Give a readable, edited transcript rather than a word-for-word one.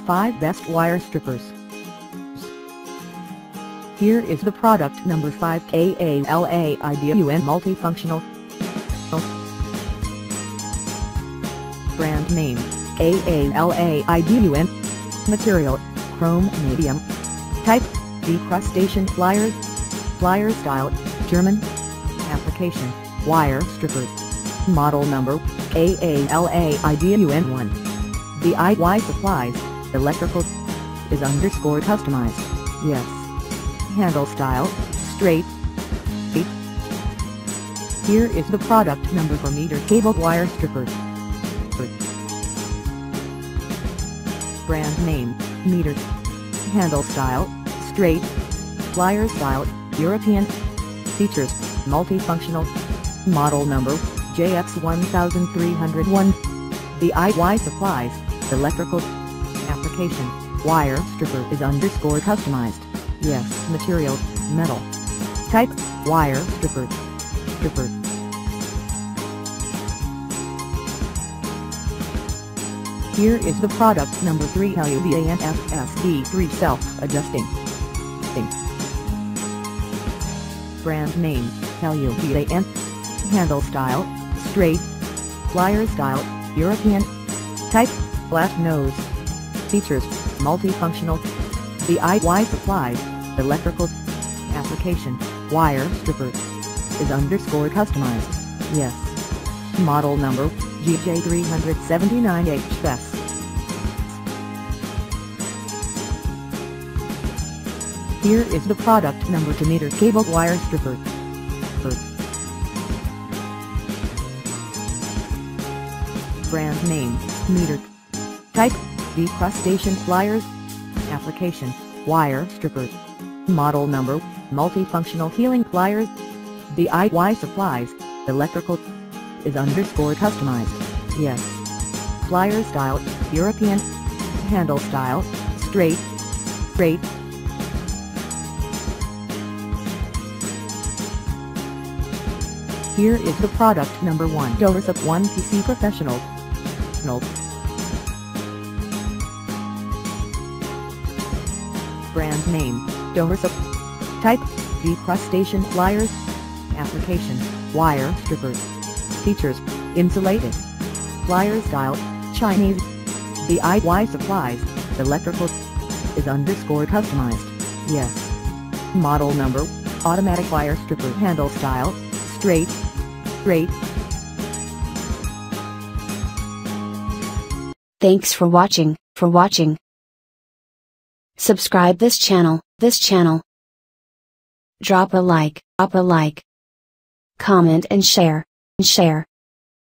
5 Best Wire Strippers. Here is the product number 5, KALAIDUN Multifunctional. Brand name, KALAIDUN. Material, chrome medium. Type, decrustation pliers. Pliers style, German. Application, wire stripper. Model number, KALAIDUN1. DIY supplies, electrical. Is _ customized, yes. Handle style, straight. Here is the product number for Meterk cable wire strippers. Brand name, Meterk. Handle style, straight. Pliers style, European. Features, multifunctional. Model number, JX1301. DIY supplies, electrical. Application, wire stripper is _ customized, yes. Material, metal. Type, wire stripper. Here is the product number 3, LUBAN FS-D3 Self-Adjusting. Brand name, LUBAN. Handle style, straight. Pliers style, European. Type, flat nose. Features, multifunctional. DIY supplies, electrical. Application, wire stripper. Is _ customized, yes. Model number, GJ379HS. Here is the product number to Meterk cable wire stripper. Brand name, Meterk. Type, decrustation pliers. Application, wire stripper. Model number, multifunctional healing pliers. DIY supplies, electrical. Is _ customized, yes. Pliers style, European. Handle style, straight. Here is the product number 1, Doersupp 1PC Professional. Brand name, Doersupp. Type, decrustation pliers. Application, wire strippers. Features, insulated. Pliers style, Chinese. DIY supplies, electrical. Is _ customized, yes. Model number, automatic wire stripper. Handle style, straight. Thanks for watching. Subscribe this channel. Drop a like. Comment and share.